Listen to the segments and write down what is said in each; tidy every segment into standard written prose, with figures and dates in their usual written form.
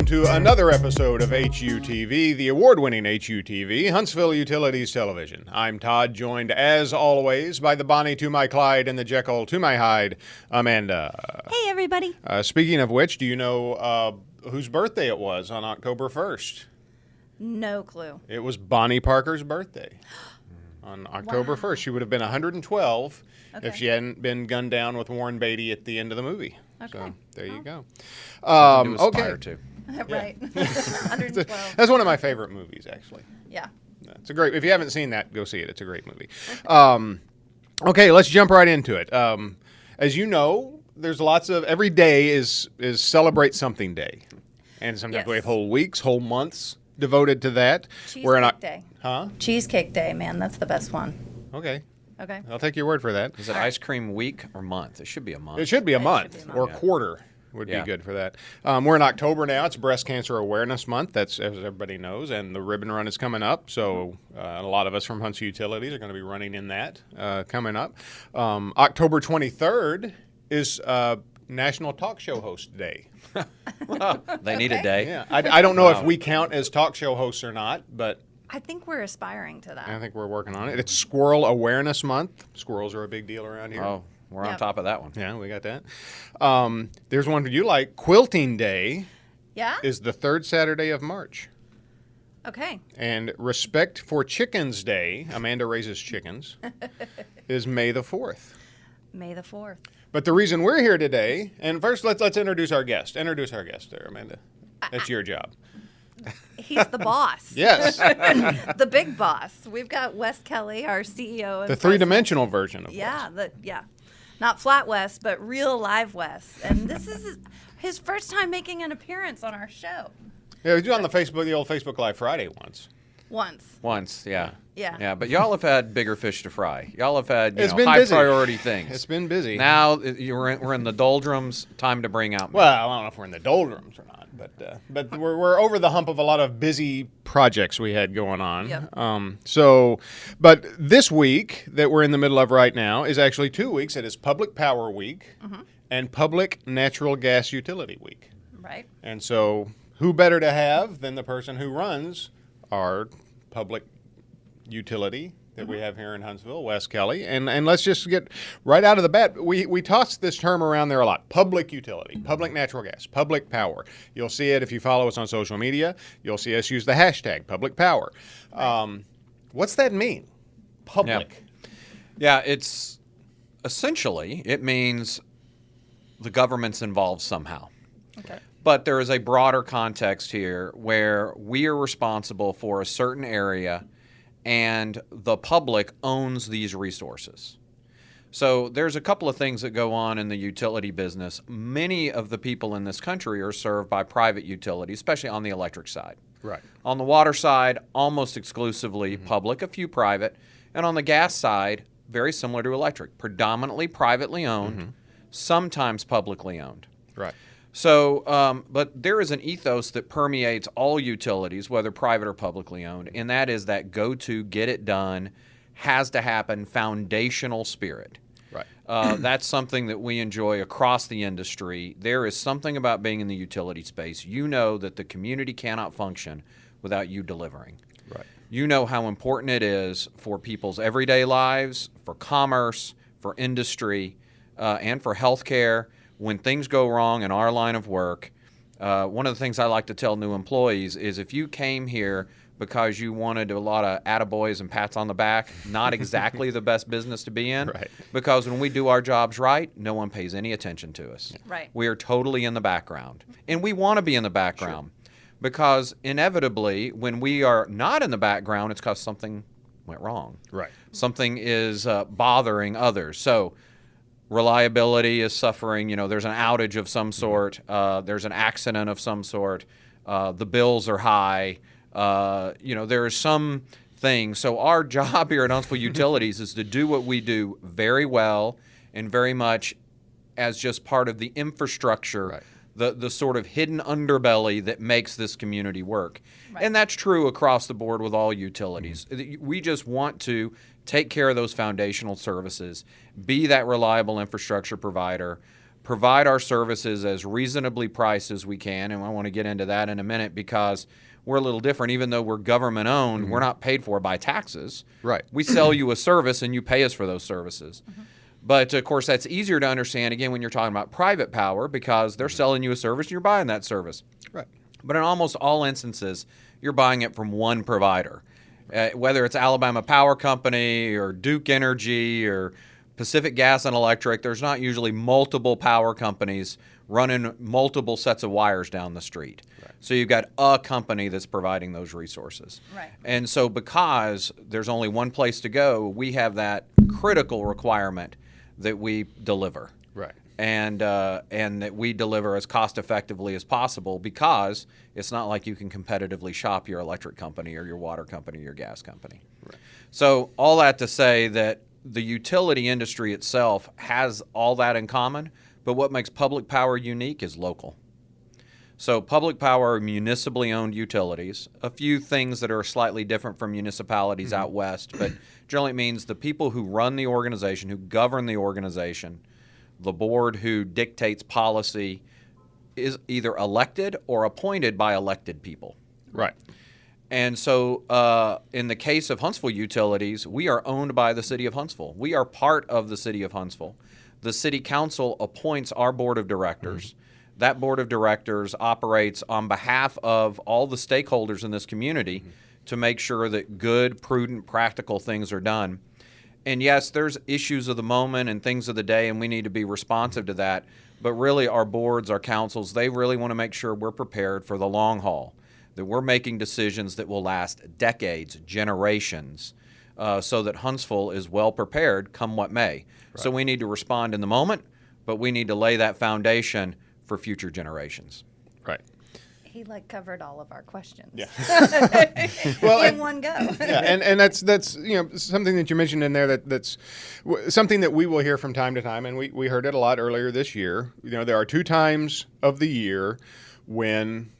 to another episode of HUTV, the award-winning HUTV, Huntsville Utilities Television. I'm Todd, joined as always by the Bonnie to my Clyde and the Jekyll to my Hyde, Amanda. Hey, everybody. Speaking of which, do you know whose birthday it was on October 1st? No clue. It was Bonnie Parker's birthday on October 1st. She would have been 112 if she hadn't been gunned down with Warren Beatty at the end of the movie. Okay. So there you go. Aspire to. Right. 112. That's one of my favorite movies, actually. Yeah. It's a great. If you haven't seen that, go see it. It's a great movie. Okay, let's jump right into it. As you know, there's lots of every day is Celebrate Something Day, and sometimes we have whole weeks, whole months devoted to that. Cheesecake Day. Huh? Cheesecake Day, man, that's the best one. Okay. Okay. I'll take your word for that. Is it ice cream week or month? It should be a month. It should be a It month should be a or month. quarter would be good for that. We're in October now. It's Breast Cancer Awareness Month. That's, as everybody knows, and the ribbon run is coming up. So a lot of us from Huntsville Utilities are going to be running in that coming up. October 23rd is National Talk Show Host Day. They need a day. Yeah, I don't know if we count as talk show hosts or not, but I think we're aspiring to that. I think we're working on it. It's Squirrel Awareness Month. Squirrels are a big deal around here. Oh, we're on top of that one. Yeah, we got that. There's one you like. Quilting Day Yeah? is the third Saturday of March. Okay. And Respect for Chickens Day, Amanda raises chickens, is May the 4th. May the 4th. But the reason we're here today, and first let's introduce our guest. Introduce our guest there, Amanda. That's your job. He's the boss. Yes. The big boss. We've got Wes Kelley, our CEO. And The three-dimensional version of Yeah, Wes. not flat Wes, but real live Wes. And this is his first time making an appearance on our show. Yeah, we did on the old Facebook Live Friday once. Once, yeah. Yeah. Yeah, but y'all have had bigger fish to fry. Y'all have had It's been high busy. priority things. It's been busy. Now we're in the doldrums. Time to bring out. Well, I don't know if we're in the doldrums or not, but we're over the hump of a lot of busy projects we had going on. Yep. But this week that we're in the middle of right now is actually 2 weeks. It is Public Power Week and Public Natural Gas Utility Week. Right. And so, who better to have than the person who runs our public utility that we have here in Huntsville, Wes Kelley. And let's just get right out of the bat. We toss this term around there a lot. Public utility, public natural gas, public power. You'll see it if you follow us on social media. You'll see us use the hashtag public power. What's that mean? Public. Yeah, it's essentially, it means the government's involved somehow. Okay. But there is a broader context here where we are responsible for a certain area and the public owns these resources. So there's a couple of things that go on in the utility business. Many of the people in this country are served by private utilities, especially on the electric side. Right. On the water side, almost exclusively public, a few private. And on the gas side, very similar to electric, predominantly privately owned, sometimes publicly owned. Right. So, but there is an ethos that permeates all utilities, whether private or publicly owned, and that is that go-to, get it done, has to happen, foundational spirit. Right. That's something that we enjoy across the industry. There is something about being in the utility space. You know that the community cannot function without you delivering. Right. You know how important it is for people's everyday lives, for commerce, for industry, and for healthcare. When things go wrong in our line of work, one of the things I like to tell new employees is if you came here because you wanted a lot of attaboys and pats on the back, not exactly the best business to be in. Right. Because when we do our jobs right, no one pays any attention to us. Right. We are totally in the background. And we want to be in the background because inevitably when we are not in the background, it's because something went wrong. Right. Something is bothering others. So reliability is suffering. There's an outage of some sort. There's an accident of some sort. The bills are high. There is some thing. So our job here at Huntsville Utilities is to do what we do very well and very much as just part of the infrastructure, the sort of hidden underbelly that makes this community work. Right. And that's true across the board with all utilities. We just want to take care of those foundational services, be that reliable infrastructure provider, provide our services as reasonably priced as we can, and I want to get into that in a minute because we're a little different. Even though we're government owned, we're not paid for by taxes. Right. We sell you a service and you pay us for those services. But of course, that's easier to understand, again, when you're talking about private power because they're selling you a service and you're buying that service. Right. But in almost all instances, you're buying it from one provider. Whether it's Alabama Power Company or Duke Energy or Pacific Gas and Electric, there's not usually multiple power companies running multiple sets of wires down the street. Right. So you've got a company that's providing those resources. Right. And so because there's only one place to go, we have that critical requirement that we deliver. Right. And that we deliver as cost effectively as possible because it's not like you can competitively shop your electric company or your water company or your gas company. Right. So all that to say that the utility industry itself has all that in common, but what makes public power unique is local. So public power are municipally owned utilities. A few things that are slightly different from municipalities out west, but generally it means the people who run the organization, who govern the organization, the board who dictates policy is either elected or appointed by elected people. Right. And so in the case of Huntsville Utilities, we are owned by the city of Huntsville. We are part of the city of Huntsville. The city council appoints our board of directors. That board of directors operates on behalf of all the stakeholders in this community to make sure that good, prudent, practical things are done. And yes, there's issues of the moment and things of the day, and we need to be responsive to that. But really, our boards, our councils, they really want to make sure we're prepared for the long haul, that we're making decisions that will last decades, generations, so that Huntsville is well prepared come what may. Right. So we need to respond in the moment, but we need to lay that foundation for future generations. Right. He covered all of our questions. Yeah. Well, in one go. Yeah, and that's something that you mentioned in there that's something that we will hear from time to time, and we heard it a lot earlier this year. There are 2 times of the year when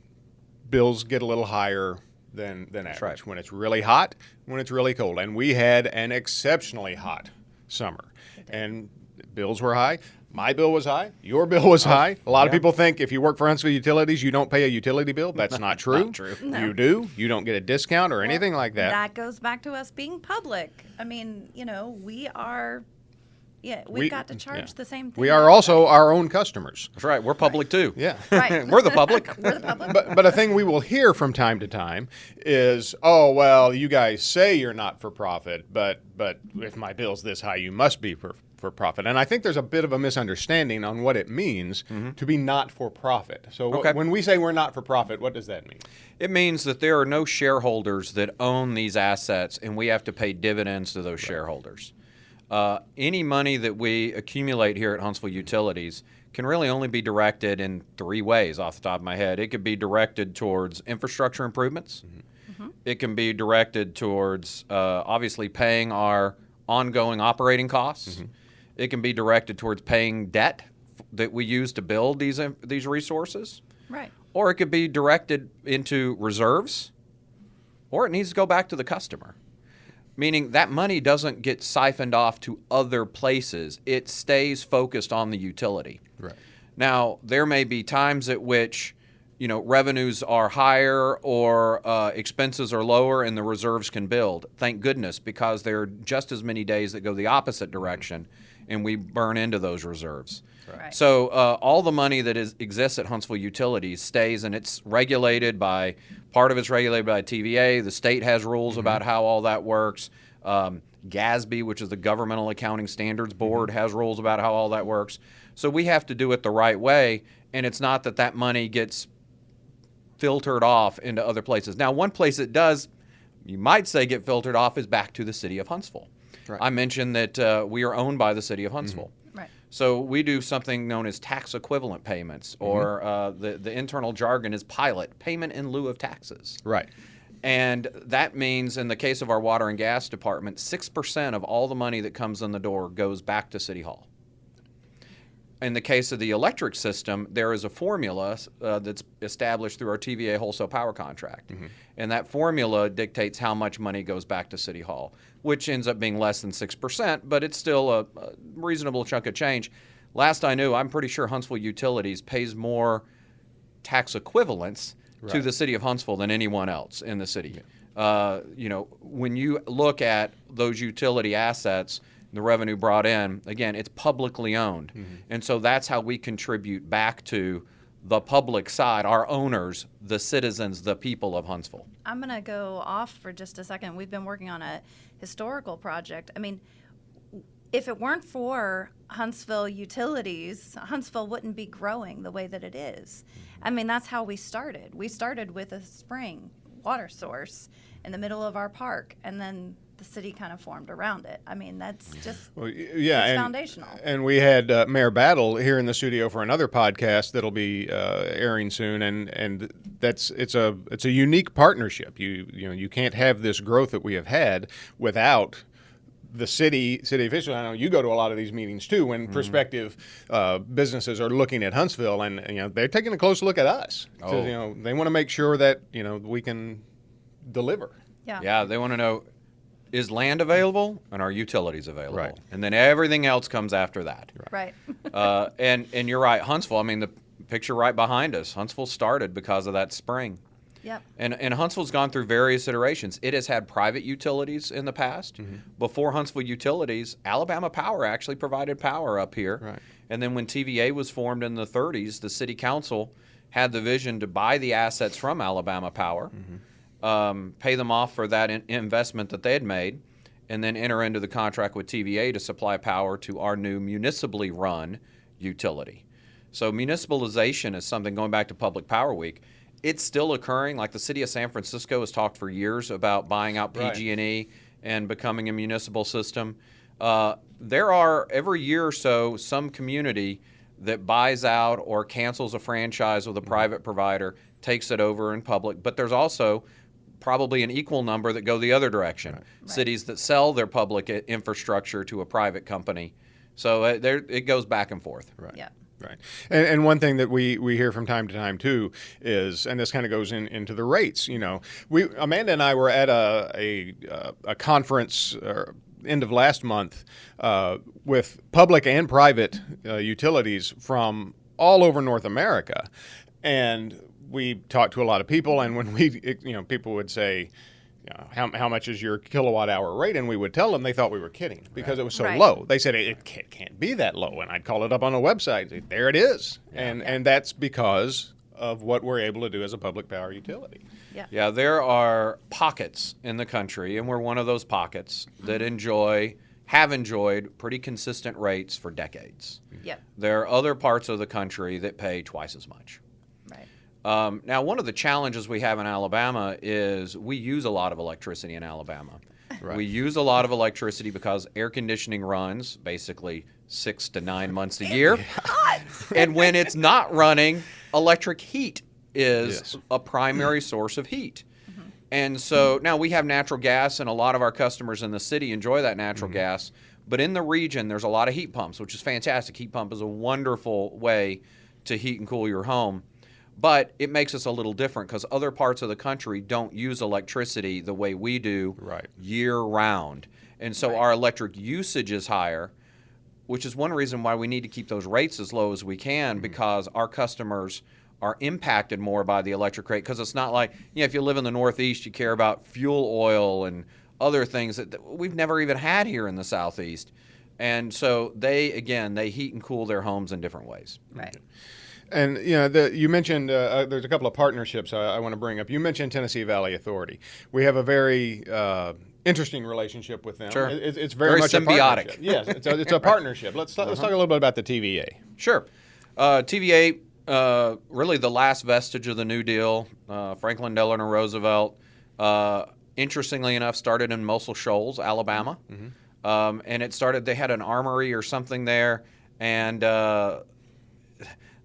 bills get a little higher than average. Right. When it's really hot, when it's really cold, and we had an exceptionally hot summer, and bills were high. My bill was high. Your bill was high. A lot of people think if you work for Huntsville Utilities, you don't pay a utility bill. That's not true. Not true. No. You do. You don't get a discount or anything like that. That goes back to us being public. I mean, we are, we've got to charge the same thing. We are also our own customers. That's right. We're public too. Yeah. Right. We're the public. We're the public. But a thing we will hear from time to time is, oh, well, you guys say you're not for profit, but if my bill's this high, you must be for profit. And I think there's a bit of a misunderstanding on what it means to be not for profit. So when we say we're not for profit, what does that mean? It means that there are no shareholders that own these assets, and we have to pay dividends to those shareholders. Any money that we accumulate here at Huntsville Utilities can really only be directed in 3 ways off the top of my head. It could be directed towards infrastructure improvements. It can be directed towards obviously paying our ongoing operating costs. It can be directed towards paying debt that we use to build these resources. Right. Or it could be directed into reserves, or it needs to go back to the customer. Meaning that money doesn't get siphoned off to other places. It stays focused on the utility. Right. Now, there may be times at which revenues are higher or expenses are lower and the reserves can build. Thank goodness, because there are just as many days that go the opposite direction and we burn into those reserves. Right. So all the money that exists at Huntsville Utilities stays, and it's regulated by, part of it's regulated by TVA. The state has rules about how all that works. GASB, which is the Governmental Accounting Standards Board, has rules about how all that works. So we have to do it the right way, and it's not that money gets filtered off into other places. Now, one place it does, you might say, get filtered off is back to the city of Huntsville. Right. I mentioned that we are owned by the city of Huntsville. Right. So we do something known as tax equivalent payments, or the internal jargon is pilot, payment in lieu of taxes. Right. And that means, in the case of our water and gas department, 6% of all the money that comes in the door goes back to City Hall. In the case of the electric system, there is a formula that's established through our TVA wholesale power contract. And that formula dictates how much money goes back to City Hall, which ends up being less than 6%, but it's still a reasonable chunk of change. last I knew, I'm pretty sure Huntsville Utilities pays more tax equivalents to the city of Huntsville than anyone else in the city. When you look at those utility assets, the revenue brought in, again, it's publicly owned. And so that's how we contribute back to the public side, our owners, the citizens, the people of Huntsville. I'm going to go off for just a second. We've been working on a historical project. I mean, if it weren't for Huntsville Utilities, Huntsville wouldn't be growing the way that it is. I mean, that's how we started. We started with a spring water source in the middle of our park, and then the city kind of formed around it. I mean, that's just it's foundational. And we had Mayor Battle here in the studio for another podcast that'll be airing soon, and it's a unique partnership. You can't have this growth that we have had without the city officials. I know you go to a lot of these meetings too, when prospective businesses are looking at Huntsville, and they're taking a close look at us. So, they want to make sure that we can deliver. Yeah, they want to know, is land available and are utilities available? Right. And then everything else comes after that. Right. And you're right, Huntsville, I mean, the picture right behind us, Huntsville started because of that spring. Yep. And Huntsville's gone through various iterations. It has had private utilities in the past. Before Huntsville Utilities, Alabama Power actually provided power up here. Right. And then when TVA was formed in the 30s, the city council had the vision to buy the assets from Alabama Power, pay them off for that investment that they had made, and then enter into the contract with TVA to supply power to our new municipally run utility. So municipalization is something, going back to Public Power Week, it's still occurring. Like the city of San Francisco has talked for years about buying out PG&E and becoming a municipal system. There are, every year or so, some community that buys out or cancels a franchise with a private provider, takes it over in public. But there's also probably an equal number that go the other direction. Right. Cities that sell their public infrastructure to a private company. So it goes back and forth. Right. Yeah. Right. And one thing that we hear from time to time too is, and this kind of goes into the rates, Amanda and I were at a conference end of last month with public and private utilities from all over North America. And we talked to a lot of people, and when people would say, how much is your kilowatt hour rate? And we would tell them, they thought we were kidding because it was so low. They said it can't be that low. And I'd call it up on a website. Say, there it is. And that's because of what we're able to do as a public power utility. Yeah, there are pockets in the country, and we're one of those pockets that have enjoyed pretty consistent rates for decades. Yep. There are other parts of the country that pay twice as much. Right. Now, one of the challenges we have in Alabama is we use a lot of electricity in Alabama. Right. We use a lot of electricity because air conditioning runs basically 6 to 9 months a year. And when it's not running, electric heat is a primary source of heat. And so now we have natural gas, and a lot of our customers in the city enjoy that natural gas. But in the region, there's a lot of heat pumps, which is fantastic. Heat pump is a wonderful way to heat and cool your home. But it makes us a little different because other parts of the country don't use electricity the way we do year-round. And so our electric usage is higher, which is one reason why we need to keep those rates as low as we can, because our customers are impacted more by the electric rate. Because it's not like, if you live in the Northeast, you care about fuel oil and other things that we've never even had here in the Southeast. And so they heat and cool their homes in different ways. Right. And you mentioned there's a couple of partnerships I want to bring up. You mentioned Tennessee Valley Authority. We have a very interesting relationship with them. Sure. It's very much symbiotic. A yes, it's a partnership. Let's talk a little bit about the TVA. Sure. TVA, really the last vestige of the New Deal. Franklin Delano Roosevelt, interestingly enough, started in Muscle Shoals, Alabama. And it started, they had an armory or something there, and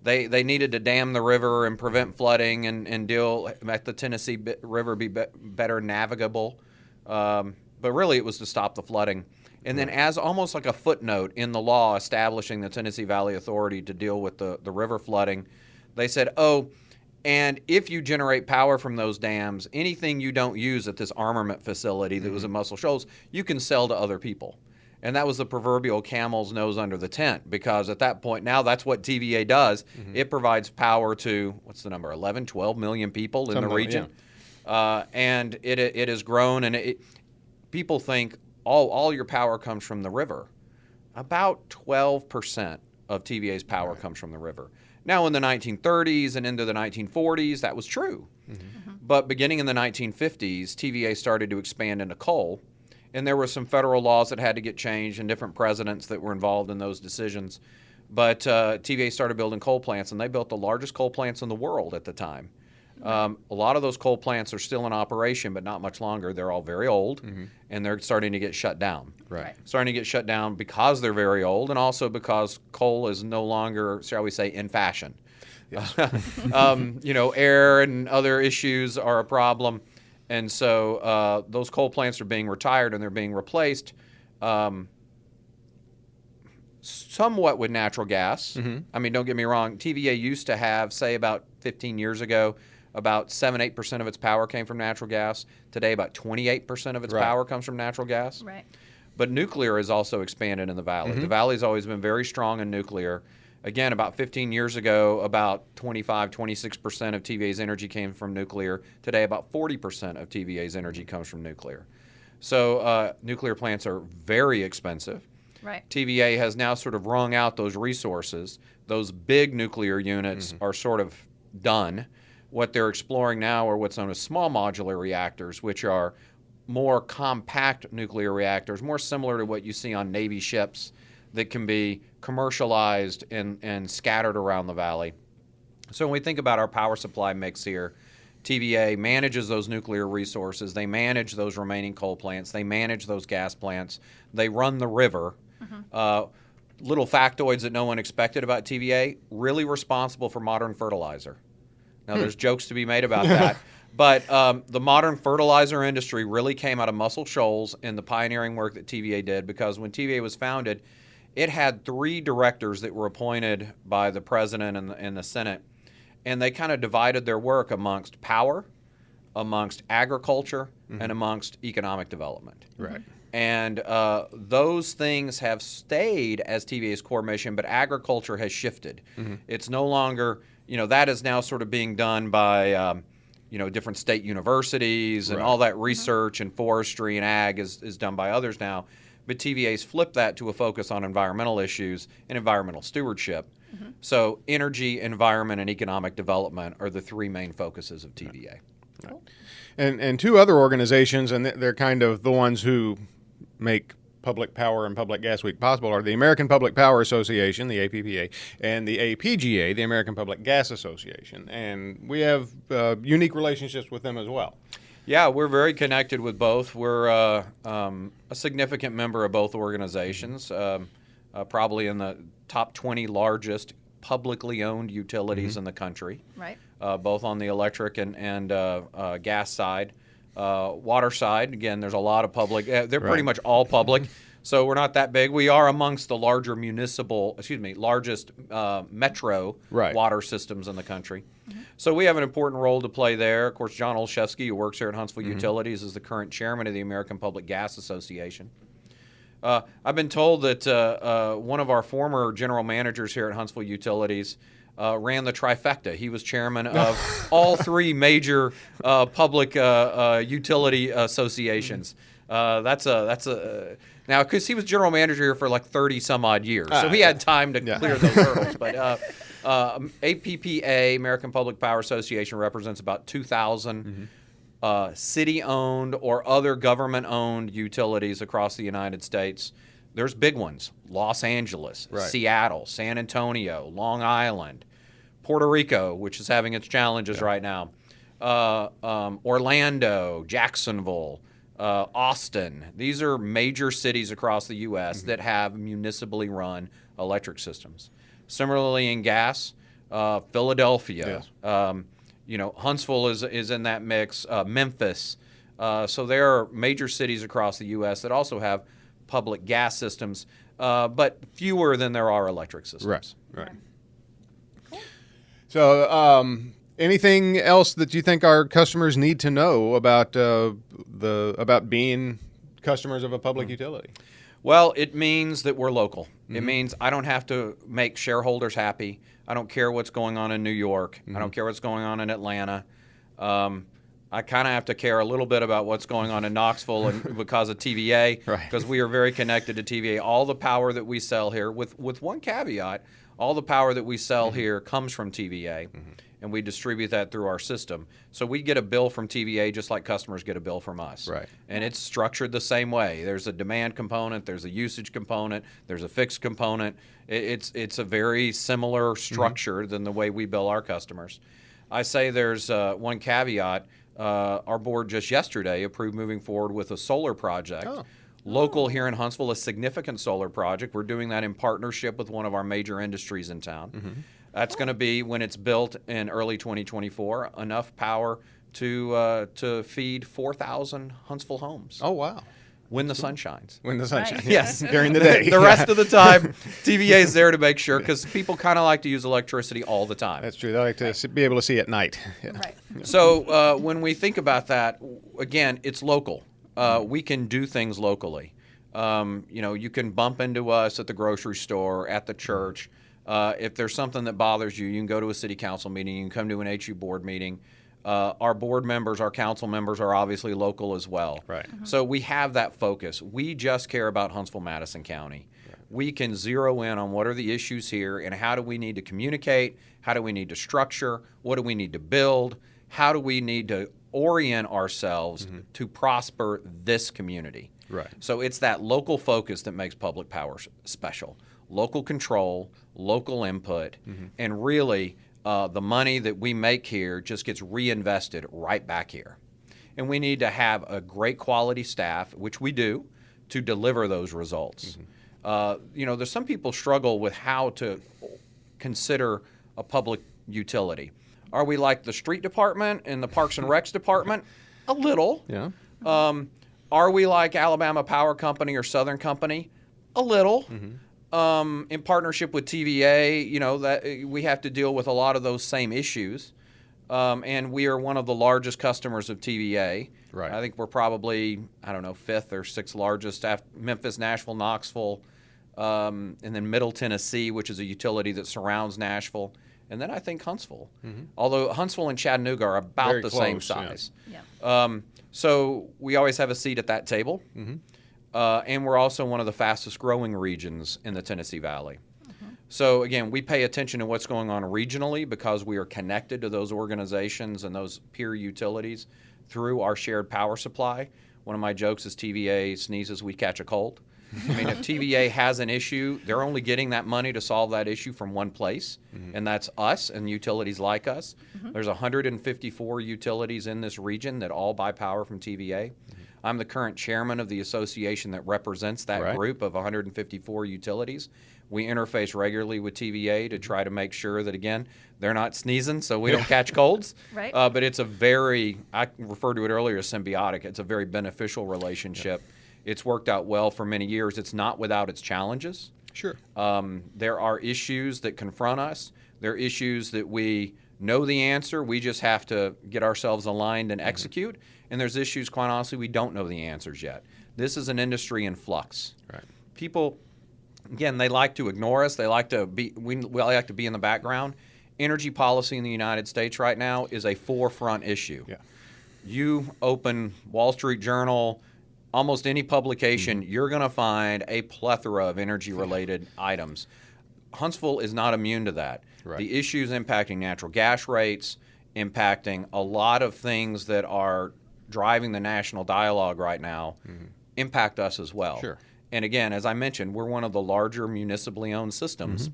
They needed to dam the river and prevent flooding and let the Tennessee River be better navigable. But really it was to stop the flooding. And then as almost like a footnote in the law establishing the Tennessee Valley Authority to deal with the river flooding, they said, and if you generate power from those dams, anything you don't use at this armament facility that was in Muscle Shoals, you can sell to other people. And that was the proverbial camel's nose under the tent, because at that point now that's what TVA does. It provides power to, what's the number, 11, 12 million people in the region. And it has grown, and people think all your power comes from the river. About 12% of TVA's power comes from the river. Now, in the 1930s and into the 1940s, that was true. But beginning in the 1950s, TVA started to expand into coal. And there were some federal laws that had to get changed and different presidents that were involved in those decisions. But TVA started building coal plants, and they built the largest coal plants in the world at the time. A lot of those coal plants are still in operation, but not much longer. They're all very old, and they're starting to get shut down. Right. Starting to get shut down because they're very old, and also because coal is no longer, shall we say, in fashion. Yes. Air and other issues are a problem. And so those coal plants are being retired, and they're being replaced somewhat with natural gas. I mean, don't get me wrong. TVA used to have, say, about 15 years ago, about 7-8% of its power came from natural gas. Today, about 28% of its power comes from natural gas. Right. But nuclear has also expanded in the valley. The valley's always been very strong in nuclear. Again, about 15 years ago, about 26% of TVA's energy came from nuclear. Today, about 40% of TVA's energy comes from nuclear. So nuclear plants are very expensive. Right. TVA has now sort of wrung out those resources. Those big nuclear units are sort of done. What they're exploring now are what's known as small modular reactors, which are more compact nuclear reactors, more similar to what you see on Navy ships, that can be commercialized and scattered around the valley. So when we think about our power supply mix here, TVA manages those nuclear resources. They manage those remaining coal plants. They manage those gas plants. They run the river. Little factoids that no one expected about TVA, really responsible for modern fertilizer. Now, there's jokes to be made about that. But the modern fertilizer industry really came out of Muscle Shoals and the pioneering work that TVA did, because when TVA was founded, it had 3 directors that were appointed by the president and the Senate, and they kind of divided their work amongst power, amongst agriculture, and amongst economic development. Right. And those things have stayed as TVA's core mission, but agriculture has shifted. It's no longer, that is now sort of being done by, different state universities, and all that research and forestry and ag is done by others now. But TVA's flipped that to a focus on environmental issues and environmental stewardship. So energy, environment, and economic development are the 3 main focuses of TVA. Cool. And 2 other organizations, and they're kind of the ones who make Public Power and Public Gas Week possible, are the American Public Power Association, the APPA, and the APGA, the American Public Gas Association. And we have unique relationships with them as well. Yeah, we're very connected with both. We're a significant member of both organizations, probably in the top 20 largest publicly owned utilities in the country, Right. Both on the electric and gas side. Water side, again, there's a lot of public. They're pretty much all public, so we're not that big. We are amongst the largest metro water systems in the country. So we have an important role to play there. Of course, John Olszewski, who works here at Huntsville Utilities, is the current chairman of the American Public Gas Association. I've been told that one of our former general managers here at Huntsville Utilities ran the trifecta. He was chairman of all 3 major public utility associations. That's a now, because he was general manager here for like 30 some odd years, so he had time to clear those hurdles. But APPA, American Public Power Association, represents about 2,000 city-owned or other government-owned utilities across the United States. There's big ones: Los Angeles, Seattle, San Antonio, Long Island, Puerto Rico, which is having its challenges right now, Orlando, Jacksonville, Austin. These are major cities across the U.S. that have municipally run electric systems. Similarly, in gas, Philadelphia, Huntsville is in that mix, Memphis. So there are major cities across the U.S. that also have public gas systems, but fewer than there are electric systems. Right. Cool. So anything else that you think our customers need to know about about being customers of a public utility? Well, it means that we're local. It means I don't have to make shareholders happy. I don't care what's going on in New York. I don't care what's going on in Atlanta. I kind of have to care a little bit about what's going on in Knoxville and because of TVA, because we are very connected to TVA. All the power that we sell here, with one caveat, all the power that we sell here comes from TVA, and we distribute that through our system. So we get a bill from TVA just like customers get a bill from us. Right. And it's structured the same way. There's a demand component, there's a usage component, there's a fixed component. It's a very similar structure than the way we bill our customers. I say there's one caveat. Our board just yesterday approved moving forward with a solar project. Local here in Huntsville, a significant solar project. We're doing that in partnership with one of our major industries in town. That's going to be, when it's built in early 2024, enough power to feed 4,000 Huntsville homes. Oh, wow. When the sun shines. When the sun Right. shines. Yes. During the day. The rest of the time, TVA is there to make sure, because people kind of like to use electricity all the time. That's true. They like to be able to see at night. Yeah. Right. So when we think about that, again, it's local. We can do things locally. You can bump into us at the grocery store, at the church. If there's something that bothers you, you can go to a city council meeting. You can come to an HU board meeting. Our board members, our council members are obviously local as well. Right. So we have that focus. We just care about Huntsville-Madison County. We can zero in on what are the issues here and how do we need to communicate, how do we need to structure, what do we need to build, how do we need to orient ourselves to prosper this community. Right. So it's that local focus that makes public power special. Local control, local input, and really the money that we make here just gets reinvested right back here. And we need to have a great quality staff, which we do, to deliver those results. There's some people struggle with how to consider a public utility. Are we like the street department and the Parks and Recs department? A little. Yeah. Are we like Alabama Power Company or Southern Company? A little. In partnership with TVA, that we have to deal with a lot of those same issues. And we are one of the largest customers of TVA. Right. I think we're probably, fifth or sixth largest after Memphis, Nashville, Knoxville, and then Middle Tennessee, which is a utility that surrounds Nashville. And then I think Huntsville. Although Huntsville and Chattanooga are about Very the same close, yeah. size. Yeah. So we always have a seat at that table. And we're also one of the fastest growing regions in the Tennessee Valley. So again, we pay attention to what's going on regionally because we are connected to those organizations and those peer utilities through our shared power supply. One of my jokes is TVA sneezes, we catch a cold. I mean, if TVA has an issue, they're only getting that money to solve that issue from one place, and that's us and utilities like us. There's 154 utilities in this region that all buy power from TVA. I'm the current chairman of the association that represents that group of 154 utilities. We interface regularly with TVA to try to make sure that, again, they're not sneezing so we don't catch colds. Right. But it's I referred to it earlier as symbiotic. It's a very beneficial relationship. It's worked out well for many years. It's not without its challenges. Sure. There are issues that confront us. There are issues that we know the answer. We just have to get ourselves aligned and execute. And there's issues, quite honestly, we don't know the answers yet. This is an industry in flux. Right. People, again, they like to ignore us. They like to we like to be in the background. Energy policy in the United States right now is a forefront issue. Yeah. You open Wall Street Journal, almost any publication, you're going to find a plethora of energy-related items. Huntsville is not immune to that. Right. The issues impacting natural gas rates, impacting a lot of things that are driving the national dialogue right now, impact us as well. Sure. And again, as I mentioned, we're one of the larger municipally owned systems.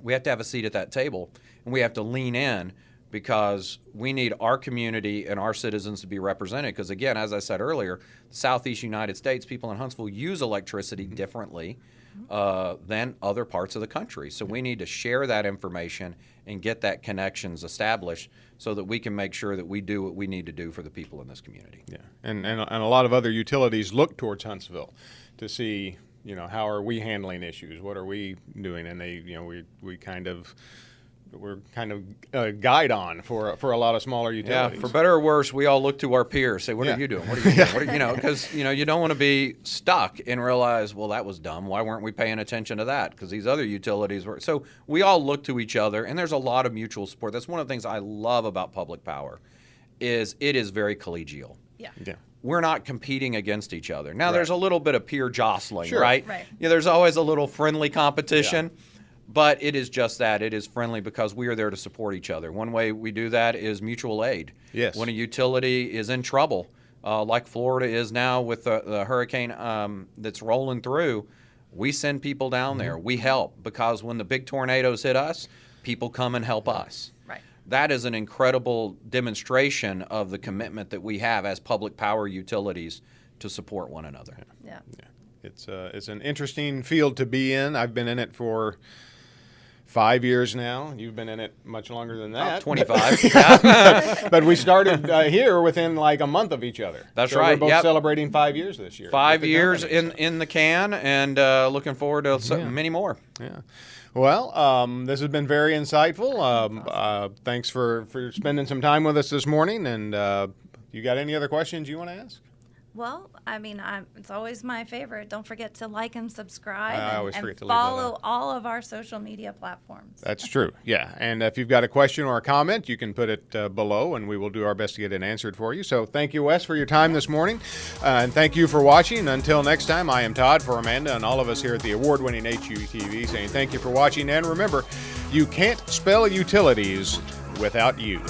We have to have a seat at that table, and we have to lean in because we need our community and our citizens to be represented. Because again, as I said earlier, the Southeast United States, people in Huntsville use electricity differently than other parts of the country. So we need to share that information and get that connections established so that we can make sure that we do what we need to do for the people in this community. Yeah, and a lot of other utilities look towards Huntsville to see, how are we handling issues? What are we doing? And they, we kind of we're kind of a guide on for a lot of smaller Yeah, utilities. for better or worse, we all look to our peers. Say, "What Yeah. are you doing? What are you doing?" What are, because you don't want to be stuck and realize, well, that was dumb. Why weren't we paying attention to that? Because these other utilities were. So we all look to each other, and there's a lot of mutual support. That's one of the things I love about public power, is it is very collegial. Yeah. Yeah. We're not competing against each other. Now, Right. there's a little bit of peer jostling, Sure. right? Right. Yeah, there's always a little friendly competition. But it is just that. It is friendly because we are there to support each other. One way we do that is mutual aid. Yes. When a utility is in trouble, like Florida is now with the hurricane that's rolling through, we send people down there. We help because when the big tornadoes hit us, people come and help us. Right. That is an incredible demonstration of the commitment that we have as public power utilities to support one another. Yeah. It's an interesting field to be in. I've been in it for 5 years now. You've been in it much longer than that. 25. Yeah. But we started here within like a month of each other. That's So right, We're both yep. celebrating 5 years this year. 5 with the years company, in the can, and looking forward to many more. Yeah. Well, this has been very insightful. Thanks for spending some time with us this morning. And you got any other questions you want to ask? Well, I mean, it's always my favorite. Don't forget to like and subscribe I always and forget to leave that follow out. all of our social media platforms. That's true. Yeah. And if you've got a question or a comment, you can put it below, and we will do our best to get it answered for you. So thank you, Wes, for your time this morning. And thank you for watching. Until next time, I am Todd for Amanda and all of us here at the award-winning HUTV saying thank you for watching. And remember, you can't spell utilities without you.